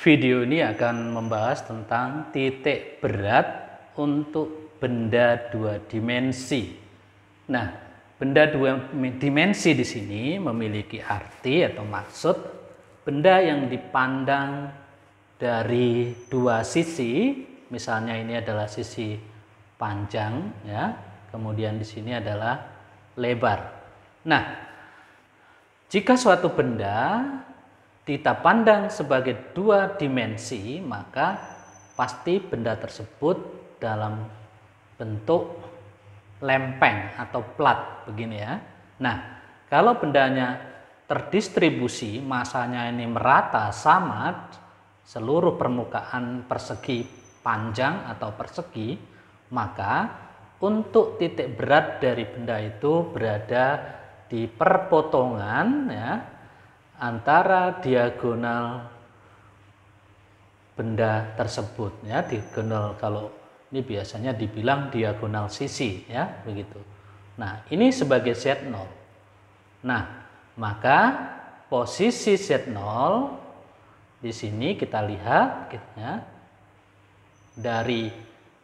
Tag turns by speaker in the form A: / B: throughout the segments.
A: Video ini akan membahas tentang titik berat untuk benda dua dimensi. Nah, benda dua dimensi di sini memiliki arti atau maksud benda yang dipandang dari dua sisi. Misalnya ini adalah sisi panjang, ya. Kemudian di sini adalah lebar. Nah, jika suatu benda kita pandang sebagai dua dimensi, maka pasti benda tersebut dalam bentuk lempeng atau plat begini ya. Nah, kalau bendanya terdistribusi, masanya ini merata sama seluruh permukaan persegi panjang atau persegi, maka untuk titik berat dari benda itu berada di perpotongan ya, antara diagonal benda tersebut ya, diagonal, kalau ini biasanya dibilang diagonal sisi ya, begitu. Nah, ini sebagai Z0. Nah, maka posisi Z0 di sini kita lihat ya, dari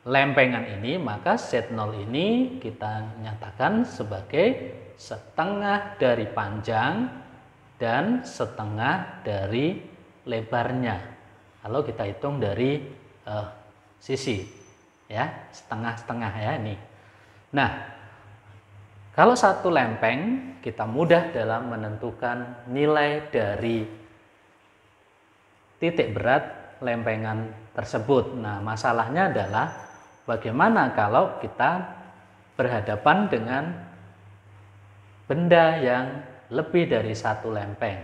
A: lempengan ini, maka Z0 ini kita nyatakan sebagai setengah dari panjang dan setengah dari lebarnya. Kalau kita hitung dari sisi ya, setengah-setengah ya ini. Nah, kalau satu lempeng kita mudah dalam menentukan nilai dari titik berat lempengan tersebut. Nah, masalahnya adalah bagaimana kalau kita berhadapan dengan benda yang lebih dari satu lempeng.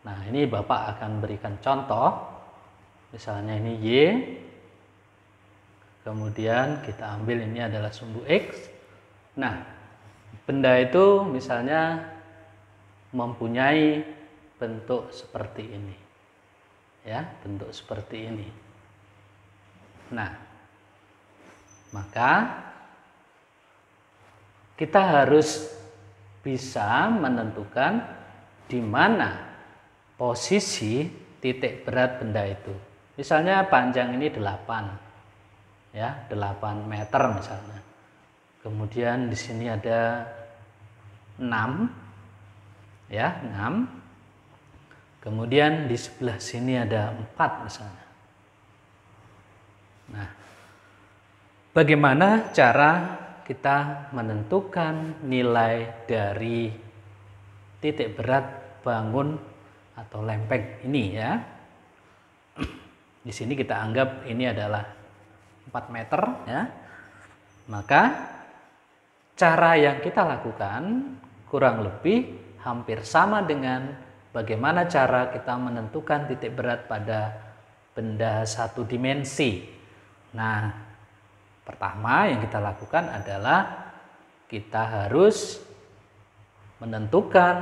A: Nah, ini Bapak akan berikan contoh. Misalnya ini Y, kemudian kita ambil ini adalah sumbu X. Nah, benda itu misalnya mempunyai bentuk seperti ini. Ya, bentuk seperti ini. Nah, maka kita harus bisa menentukan di mana posisi titik berat benda itu. Misalnya panjang ini 8 ya, 8 meter misalnya. Kemudian di sini ada 6 ya, 6. Kemudian di sebelah sini ada 4 misalnya. Nah, bagaimana cara kita menentukan nilai dari titik berat bangun atau lempeng ini ya. Di sini kita anggap ini adalah 4 meter ya. Maka cara yang kita lakukan kurang lebih hampir sama dengan bagaimana cara kita menentukan titik berat pada benda satu dimensi. Nah, pertama yang kita lakukan adalah kita harus menentukan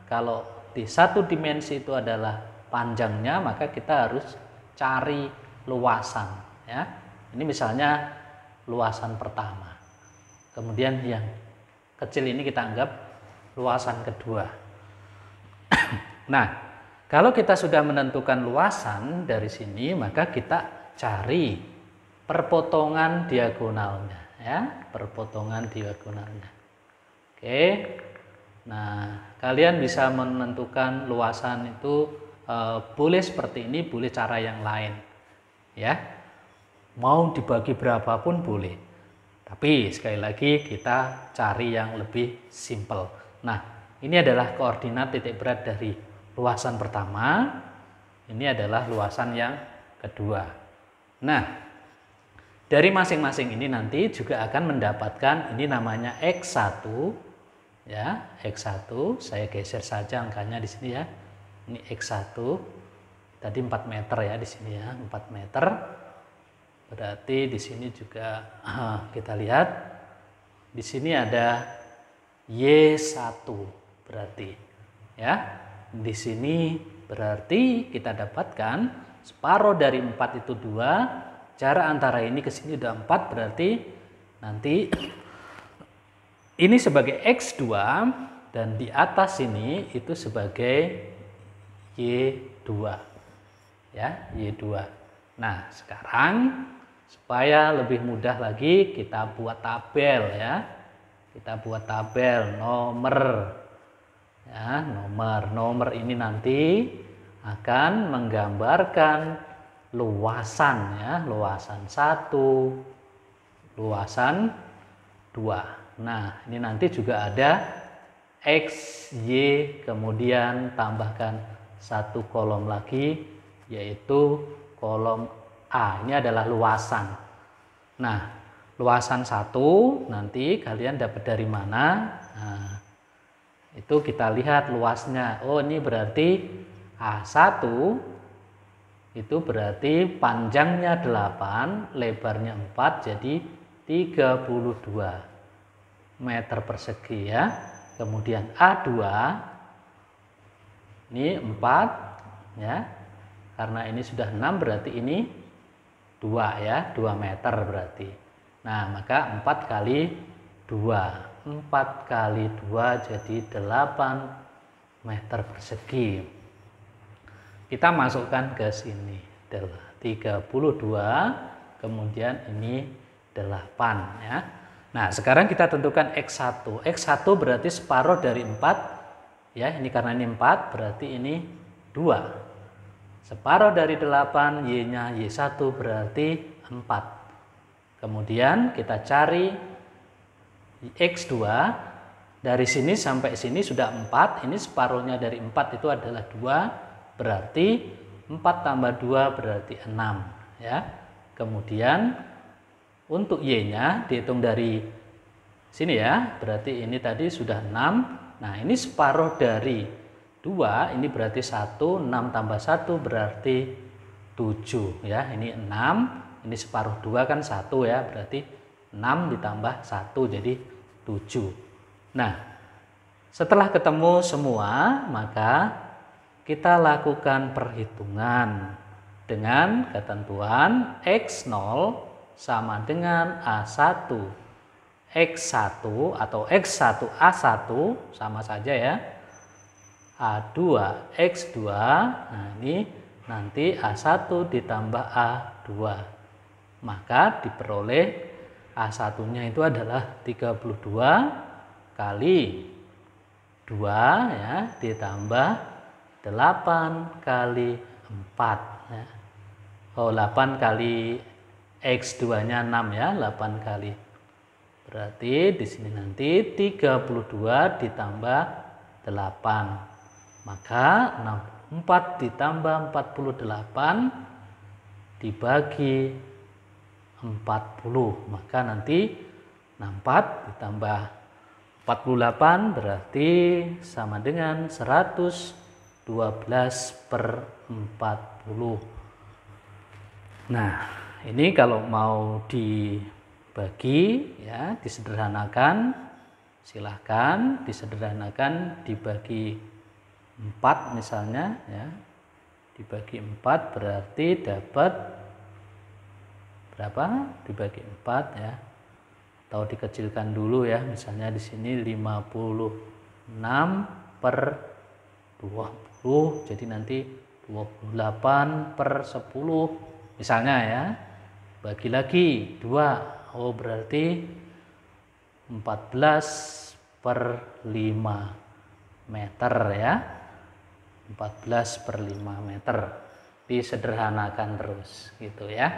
A: kalau di satu dimensi itu adalah panjangnya, maka kita harus cari luasan ya. Ini misalnya luasan pertama. Kemudian yang kecil ini kita anggap luasan kedua. Nah, kalau kita sudah menentukan luasan dari sini, maka kita cari perpotongan diagonalnya ya, perpotongan diagonalnya. Oke. Nah, kalian bisa menentukan luasan itu boleh seperti ini, boleh cara yang lain ya. Mau dibagi berapapun boleh. Tapi sekali lagi kita cari yang lebih simpel. Nah, ini adalah koordinat titik berat dari luasan pertama. Ini adalah luasan yang kedua. Nah, dari masing-masing ini nanti juga akan mendapatkan ini namanya X1 ya, X1. Saya geser saja angkanya di sini ya. Ini X1. Tadi 4 meter ya di sini ya, 4 meter. Berarti di sini juga kita lihat di sini ada Y1 berarti ya. Di sini berarti kita dapatkan separuh dari 4 itu 2. Jarak antara ini ke sini udah 4, berarti nanti ini sebagai X2 dan di atas ini itu sebagai Y2. ya, Y2. Nah, sekarang supaya lebih mudah lagi kita buat tabel ya. Kita buat tabel nomor ya, nomor ini nanti akan menggambarkan luasan ya, luasan 1, luasan 2. Nah, ini nanti juga ada X, Y, kemudian tambahkan satu kolom lagi yaitu kolom A. Ini adalah luasan. Nah, luasan 1 nanti kalian dapat dari mana? Nah, itu kita lihat luasnya. Oh, ini berarti A1 itu berarti panjangnya 8, lebarnya 4, jadi 32 meter persegi ya. Kemudian A2 ini 4 ya. Karena ini sudah 6 berarti ini 2 ya, 2 meter berarti. Nah, maka 4 kali 2. 4 kali 2 jadi 8 meter persegi. Kita masukkan ke sini. 32, kemudian ini 8 ya. Nah, sekarang kita tentukan X1. X1 berarti separuh dari 4. Ya, ini karena ini 4, berarti ini 2. Separuh dari 8, Y-nya Y1 berarti 4. Kemudian kita cari X2. Dari sini sampai sini sudah 4. Ini separuhnya dari 4 itu adalah 2. Berarti 4 tambah 2 berarti 6. Ya. Kemudian untuk Y-nya dihitung dari sini ya. Berarti ini tadi sudah 6. Nah, ini separuh dari 2, ini berarti 1, 6 tambah 1 berarti 7 ya. Ini 6, ini separuh 2 kan 1 ya, berarti 6 ditambah 1 jadi 7. Nah, setelah ketemu semua, maka kita lakukan perhitungan dengan ketentuan X0 sama dengan A1 X1 atau X1 A1 sama saja ya. A2 X2, nah ini nanti A1 ditambah A2, maka diperoleh A1 nya itu adalah 32 kali 2 ya, ditambah 8 kali 4 ya. Oh, 8 kali X2 nya 6 ya, 8 kali, berarti di sini nanti 32 ditambah 8. Maka 4 ditambah 48 dibagi 40. Maka nanti 64 ditambah 48 berarti sama dengan 112/40. Nah, ini kalau mau dibagi ya, disederhanakan, silahkan disederhanakan dibagi 4 misalnya ya, dibagi 4 berarti dapat berapa? Dibagi 4 ya, atau dikecilkan dulu ya, misalnya di sini 56/20, jadi nanti 28/10 misalnya ya. Bagi lagi 2, oh berarti 14/5 meter ya. 14/5 meter, disederhanakan terus gitu ya.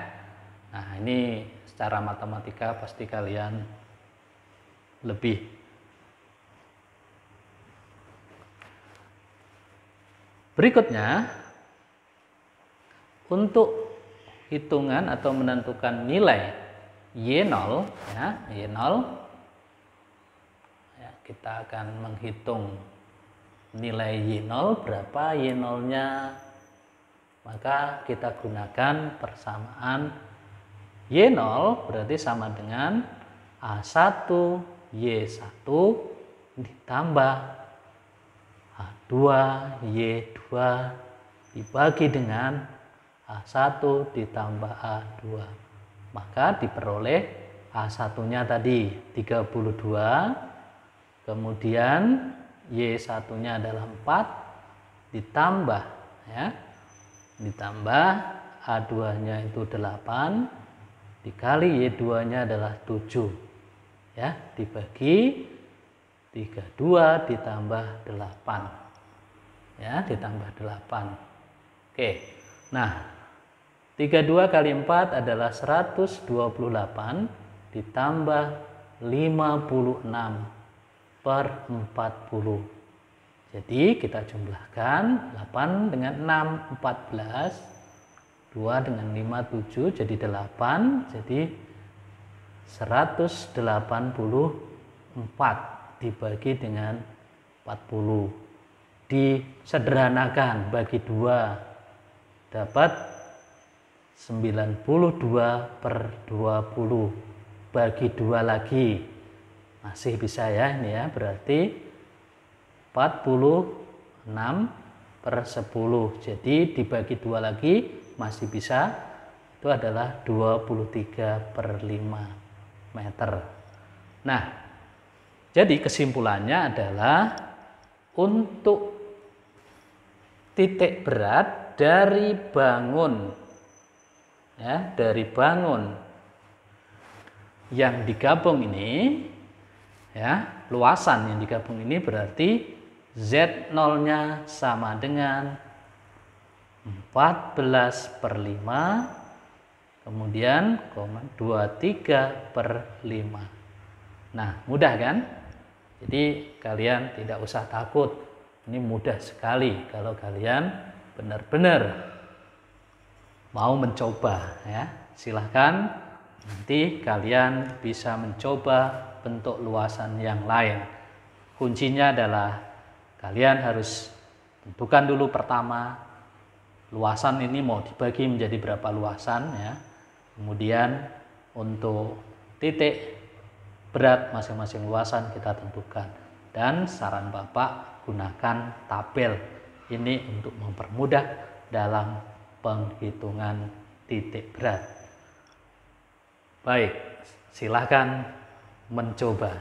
A: Nah, ini secara matematika pasti kalian lebih berikutnya. Untuk hitungan atau menentukan nilai Y0 ya, Y0 ya, kita akan menghitung nilai Y0 berapa Y0-nya, maka kita gunakan persamaan Y0 berarti sama dengan A1 Y1 ditambah A2 Y2 dibagi dengan A1 ditambah A2, maka diperoleh A1-nya tadi 32, kemudian Y1-nya adalah 4 ditambah ya ditambah A2-nya itu 8 dikali Y2-nya adalah 7. Ya, dibagi 32 ditambah 8. Ya, ditambah 8. Oke. Nah, 32 kali 4 adalah 128 ditambah 56 per 40. Jadi kita jumlahkan 8 dengan 6, 14, 2 dengan 5, 7, jadi 8, jadi 184 dibagi dengan 40. Disederhanakan, bagi 2, dapat 92 per 20. Bagi 2 lagi, masih bisa ya ini ya, berarti 46 per 10. Jadi dibagi 2 lagi masih bisa, itu adalah 23 per 5 meter. Nah, jadi kesimpulannya adalah untuk titik berat dari bangun, ya, dari bangun yang digabung ini, ya, luasan yang digabung ini berarti Z0-nya sama dengan 14 per 5, kemudian 23 per 5. Nah, mudah kan? Jadi kalian tidak usah takut. Ini mudah sekali kalau kalian benar-benar mau mencoba, ya. Silahkan nanti kalian bisa mencoba bentuk luasan yang lain. Kuncinya adalah kalian harus tentukan dulu pertama luasan ini mau dibagi menjadi berapa luasan, ya. Kemudian untuk titik berat masing-masing luasan kita tentukan. Dan saran Bapak, gunakan tabel ini untuk mempermudah dalam penghitungan titik berat. Baik, silakan mencoba.